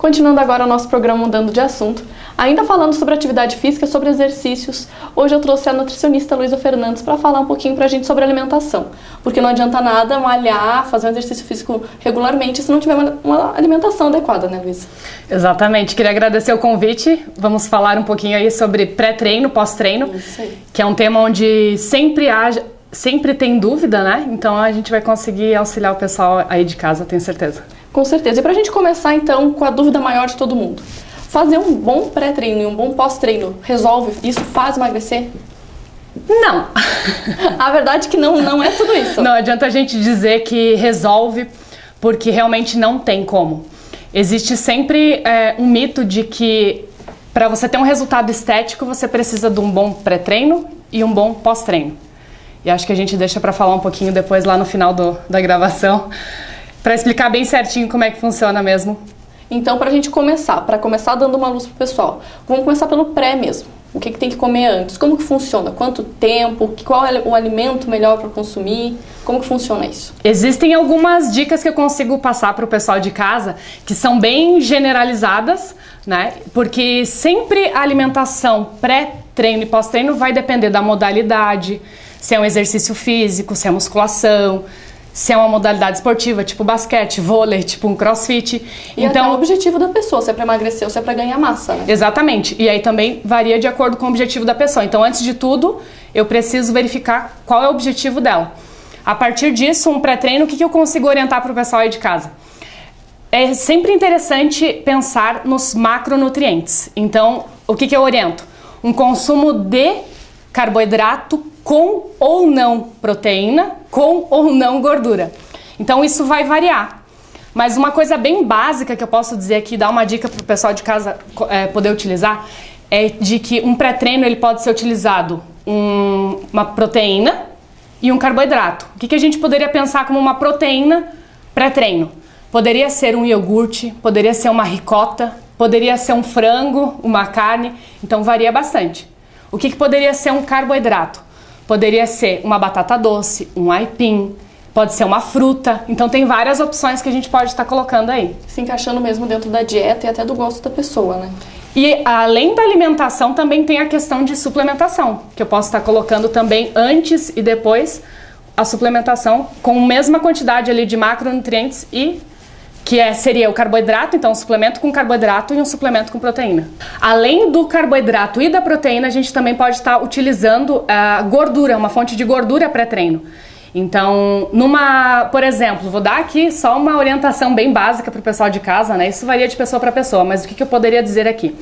Continuando agora o nosso programa Mudando de Assunto, ainda falando sobre atividade física, sobre exercícios, hoje eu trouxe a nutricionista Luísa Fernandes para falar um pouquinho pra gente sobre alimentação. Porque não adianta nada malhar, fazer um exercício físico regularmente se não tiver uma alimentação adequada, né, Luísa? Exatamente, queria agradecer o convite. Vamos falar um pouquinho aí sobre pré-treino, pós-treino, que é um tema onde sempre tem dúvida, né? Então a gente vai conseguir auxiliar o pessoal aí de casa, tenho certeza. Com certeza. E pra gente começar então com a dúvida maior de todo mundo. Fazer um bom pré-treino e um bom pós-treino resolve? Isso faz emagrecer? Não! A verdade é que não é tudo isso. Não adianta a gente dizer que resolve, porque realmente não tem como. Existe sempre um mito de que para você ter um resultado estético, você precisa de um bom pré-treino e um bom pós-treino. E acho que a gente deixa para falar um pouquinho depois lá no final da gravação, para explicar bem certinho como é que funciona mesmo. Então, para começar dando uma luz pro pessoal, vamos começar pelo pré mesmo. O que tem que comer antes? Como que funciona? Quanto tempo? Qual é o alimento melhor para consumir? Como que funciona isso? Existem algumas dicas que eu consigo passar para o pessoal de casa, que são bem generalizadas, né? Porque sempre a alimentação pré-treino e pós-treino vai depender da modalidade, se é um exercício físico, se é musculação, se é uma modalidade esportiva, tipo basquete, vôlei, tipo um crossfit. E então, até o objetivo da pessoa, se é para emagrecer ou se é para ganhar massa, né? Exatamente. E aí também varia de acordo com o objetivo da pessoa. Então, antes de tudo, eu preciso verificar qual é o objetivo dela. A partir disso, um pré-treino, o que eu consigo orientar para o pessoal aí de casa? É sempre interessante pensar nos macronutrientes. Então, o que eu oriento? Um consumo de carboidrato com ou não proteína, com ou não gordura. Então isso vai variar. Mas uma coisa bem básica que eu posso dizer aqui, dar uma dica para o pessoal de casa poder utilizar, é de que um pré-treino ele pode ser utilizado uma proteína e um carboidrato. O que a gente poderia pensar como uma proteína pré-treino? Poderia ser um iogurte, poderia ser uma ricota, poderia ser um frango, uma carne, então varia bastante. O que poderia ser um carboidrato? Poderia ser uma batata doce, um aipim, pode ser uma fruta. Então tem várias opções que a gente pode estar colocando aí. Se encaixando mesmo dentro da dieta e até do gosto da pessoa, né? E além da alimentação também tem a questão de suplementação, que eu posso estar colocando também antes e depois a suplementação com a mesma quantidade ali de macronutrientes e seria o carboidrato, então um suplemento com carboidrato e um suplemento com proteína. Além do carboidrato e da proteína, a gente também pode estar utilizando a gordura, uma fonte de gordura pré-treino. Então, por exemplo, vou dar aqui só uma orientação bem básica para o pessoal de casa, né? Isso varia de pessoa para pessoa, mas o que eu poderia dizer aqui?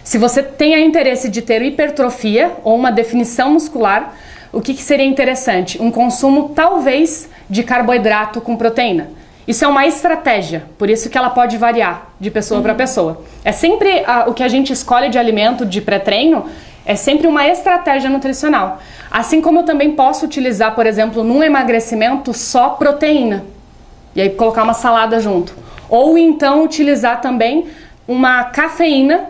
Se você tem interesse de ter hipertrofia ou uma definição muscular, o que seria interessante? Um consumo talvez de carboidrato com proteína. Isso é uma estratégia, por isso que ela pode variar de pessoa para pessoa. É sempre o que a gente escolhe de alimento de pré-treino, é sempre uma estratégia nutricional. Assim como eu também posso utilizar, por exemplo, num emagrecimento só proteína. E aí colocar uma salada junto. Ou então utilizar também uma cafeína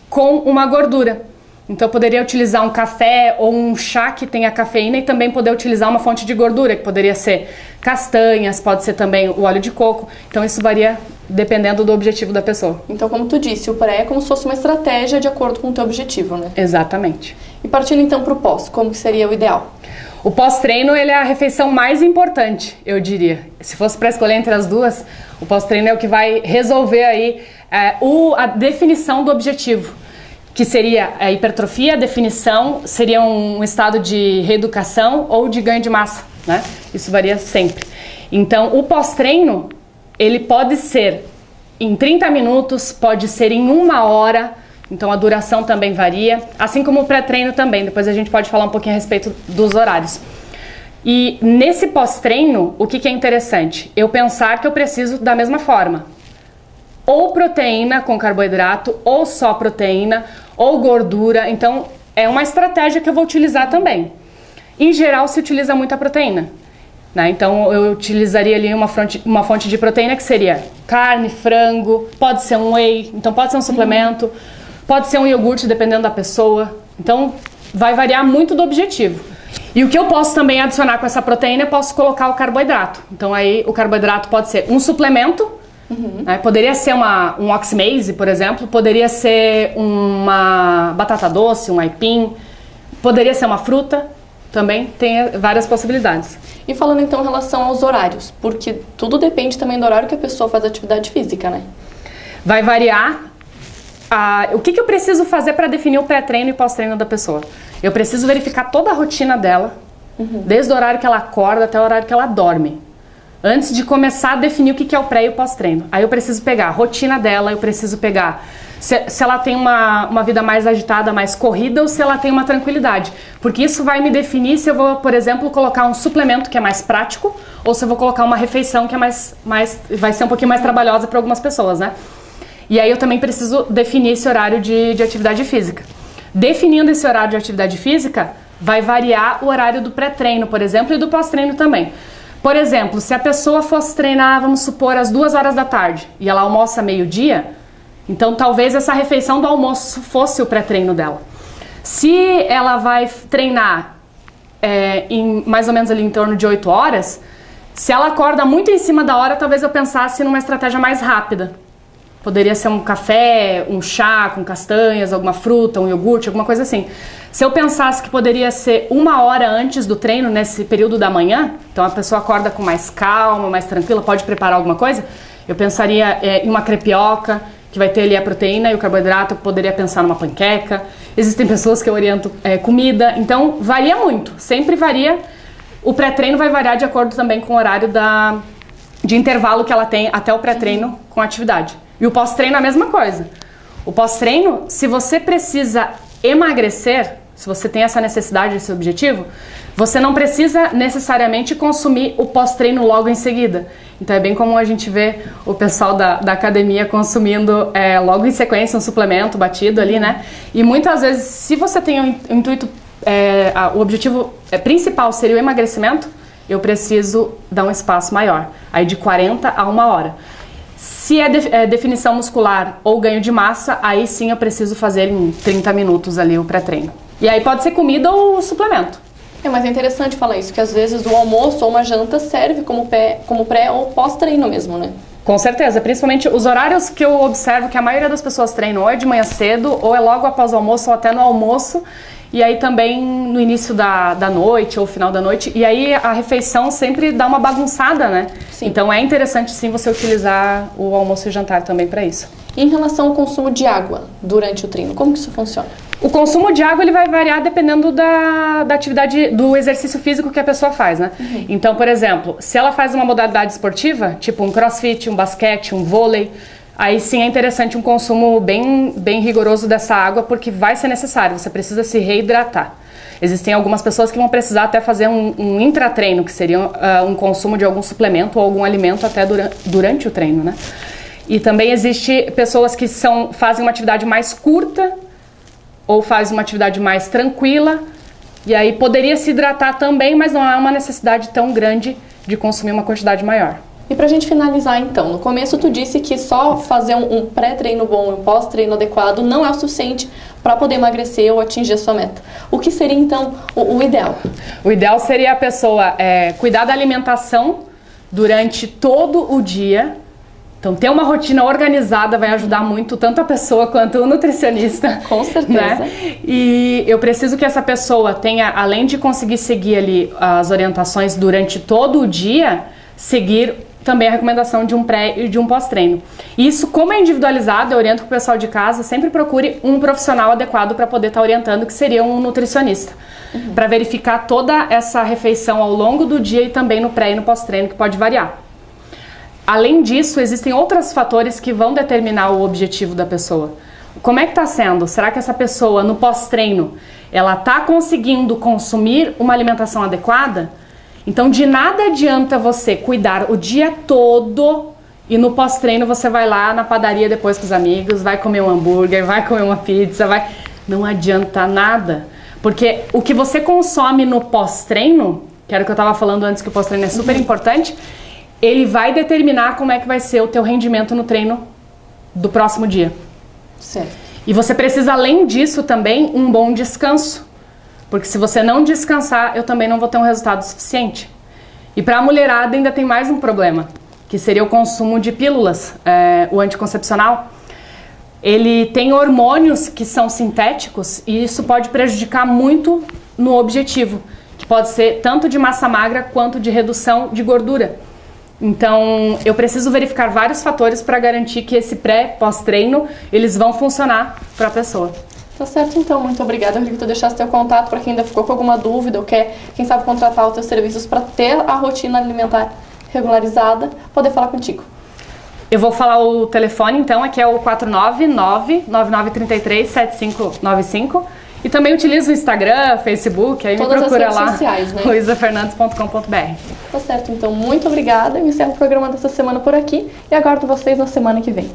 com uma gordura. Então eu poderia utilizar um café ou um chá que tenha cafeína e também poder utilizar uma fonte de gordura, que poderia ser castanhas, pode ser também o óleo de coco. Então isso varia dependendo do objetivo da pessoa. Então, como tu disse, o pré é como se fosse uma estratégia de acordo com o teu objetivo, né? Exatamente. E partindo então para o pós, como que seria o ideal? O pós-treino ele é a refeição mais importante, eu diria. Se fosse para escolher entre as duas, o pós-treino é o que vai resolver aí a definição do objetivo. Que seria a hipertrofia, a definição, seria um estado de reeducação ou de ganho de massa, né? Isso varia sempre. Então, o pós-treino, ele pode ser em 30 minutos, pode ser em 1 hora, então a duração também varia, assim como o pré-treino também, depois a gente pode falar um pouquinho a respeito dos horários. E nesse pós-treino, o que é interessante? Eu pensar que eu preciso da mesma forma. Ou proteína com carboidrato, ou só proteína, ou gordura. Então, é uma estratégia que eu vou utilizar também. Em geral, se utiliza muita proteína, né? Então, eu utilizaria ali uma fonte de proteína que seria carne, frango, pode ser um whey, então pode ser um suplemento, pode ser um iogurte, dependendo da pessoa. Então, vai variar muito do objetivo. E o que eu posso também adicionar com essa proteína, eu posso colocar o carboidrato. Então, aí, o carboidrato pode ser um suplemento, Né? Poderia ser um oximase, por exemplo, poderia ser uma batata doce, um aipim, poderia ser uma fruta, também tem várias possibilidades. E falando então em relação aos horários, porque tudo depende também do horário que a pessoa faz atividade física, né? Vai variar. O que eu preciso fazer para definir o pré-treino e pós-treino da pessoa? Eu preciso verificar toda a rotina dela, desde o horário que ela acorda até o horário que ela dorme, antes de começar a definir o que é o pré e o pós-treino. Aí eu preciso pegar a rotina dela, eu preciso pegar se ela tem uma vida mais agitada, mais corrida, ou se ela tem uma tranquilidade. Porque isso vai me definir se eu vou, por exemplo, colocar um suplemento que é mais prático, ou se eu vou colocar uma refeição que é vai ser um pouquinho mais trabalhosa para algumas pessoas, né? E aí eu também preciso definir esse horário de atividade física. Definindo esse horário de atividade física, vai variar o horário do pré-treino, por exemplo, e do pós-treino também. Por exemplo, se a pessoa fosse treinar, vamos supor, às 2 horas da tarde, e ela almoça meio-dia, então talvez essa refeição do almoço fosse o pré-treino dela. Se ela vai treinar mais ou menos ali em torno de 8 horas, se ela acorda muito em cima da hora, talvez eu pensasse numa estratégia mais rápida. Poderia ser um café, um chá com castanhas, alguma fruta, um iogurte, alguma coisa assim. Se eu pensasse que poderia ser 1 hora antes do treino, nesse período da manhã, então a pessoa acorda com mais calma, mais tranquila, pode preparar alguma coisa, eu pensaria em uma crepioca, que vai ter ali a proteína e o carboidrato, eu poderia pensar numa panqueca. Existem pessoas que eu oriento comida, então varia muito, sempre varia. O pré-treino vai variar de acordo também com o horário de intervalo que ela tem até o pré-treino com a atividade. E o pós-treino é a mesma coisa. O pós-treino, se você precisa emagrecer, se você tem essa necessidade, esse objetivo, você não precisa necessariamente consumir o pós-treino logo em seguida. Então é bem comum a gente ver o pessoal da academia consumindo logo em sequência um suplemento batido ali, né? E muitas vezes, se você tem o intuito, o objetivo principal seria o emagrecimento, eu preciso dar um espaço maior, aí de 40 a 1 hora. Se é definição muscular ou ganho de massa, aí sim eu preciso fazer em 30 minutos ali o pré-treino. E aí pode ser comida ou suplemento. Mas é interessante falar isso, que às vezes o almoço ou uma janta serve como pré ou pós-treino mesmo, né? Com certeza, principalmente os horários que eu observo que a maioria das pessoas treinam ou é de manhã cedo, ou é logo após o almoço, ou até no almoço, e aí também no início da noite ou final da noite, e aí a refeição sempre dá uma bagunçada, né? Sim. Então é interessante sim você utilizar o almoço e o jantar também para isso. E em relação ao consumo de água durante o treino, como que isso funciona? O consumo de água ele vai variar dependendo da atividade, do exercício físico que a pessoa faz, né? Então, por exemplo, se ela faz uma modalidade esportiva, tipo um crossfit, um basquete, um vôlei, aí sim é interessante um consumo bem rigoroso dessa água, porque vai ser necessário, você precisa se reidratar. Existem algumas pessoas que vão precisar até fazer um intratreino, que seria um consumo de algum suplemento ou algum alimento até durante o treino, né? E também existe pessoas que fazem uma atividade mais curta, ou faz uma atividade mais tranquila, e aí poderia se hidratar também, mas não há uma necessidade tão grande de consumir uma quantidade maior. E pra gente finalizar então, no começo tu disse que só fazer um pré-treino bom e um pós-treino adequado não é o suficiente para poder emagrecer ou atingir a sua meta. O que seria então o ideal? O ideal seria a pessoa cuidar da alimentação durante todo o dia. Então, ter uma rotina organizada vai ajudar muito, tanto a pessoa quanto o nutricionista. Com certeza. Né? E eu preciso que essa pessoa tenha, além de conseguir seguir ali as orientações durante todo o dia, seguir também a recomendação de um pré e de um pós-treino. Isso, como é individualizado, eu oriento que o pessoal de casa sempre procure um profissional adequado para poder estar orientando, que seria um nutricionista. Para verificar toda essa refeição ao longo do dia e também no pré e no pós-treino, que pode variar. Além disso, existem outros fatores que vão determinar o objetivo da pessoa. Como é que está sendo? Será que essa pessoa, no pós-treino, ela está conseguindo consumir uma alimentação adequada? Então, de nada adianta você cuidar o dia todo e no pós-treino você vai lá na padaria depois com os amigos, vai comer um hambúrguer, vai comer uma pizza, Não adianta nada. Porque o que você consome no pós-treino, que era o que eu estava falando antes, que o pós-treino é super importante, ele vai determinar como é que vai ser o teu rendimento no treino do próximo dia. Certo. E você precisa, além disso, também um bom descanso. Porque se você não descansar, eu também não vou ter um resultado suficiente. E para a mulherada ainda tem mais um problema. que seria o consumo de pílulas, o anticoncepcional, ele tem hormônios que são sintéticos e isso pode prejudicar muito no objetivo, que pode ser tanto de massa magra quanto de redução de gordura. Então, eu preciso verificar vários fatores para garantir que esse pós-treino, eles vão funcionar para a pessoa. Tá certo, então. Muito obrigada. Eu queria que tu deixasse teu contato para quem ainda ficou com alguma dúvida ou quer, quem sabe, contratar os teus serviços para ter a rotina alimentar regularizada, poder falar contigo. Eu vou falar o telefone, então, que é o 499-9933-7595. E também utilizo o Instagram, Facebook, aí todas me procura as redes sociais, né? luisafernandes.com.br. Tá certo, então. Muito obrigada. Eu encerro o programa dessa semana por aqui e aguardo vocês na semana que vem.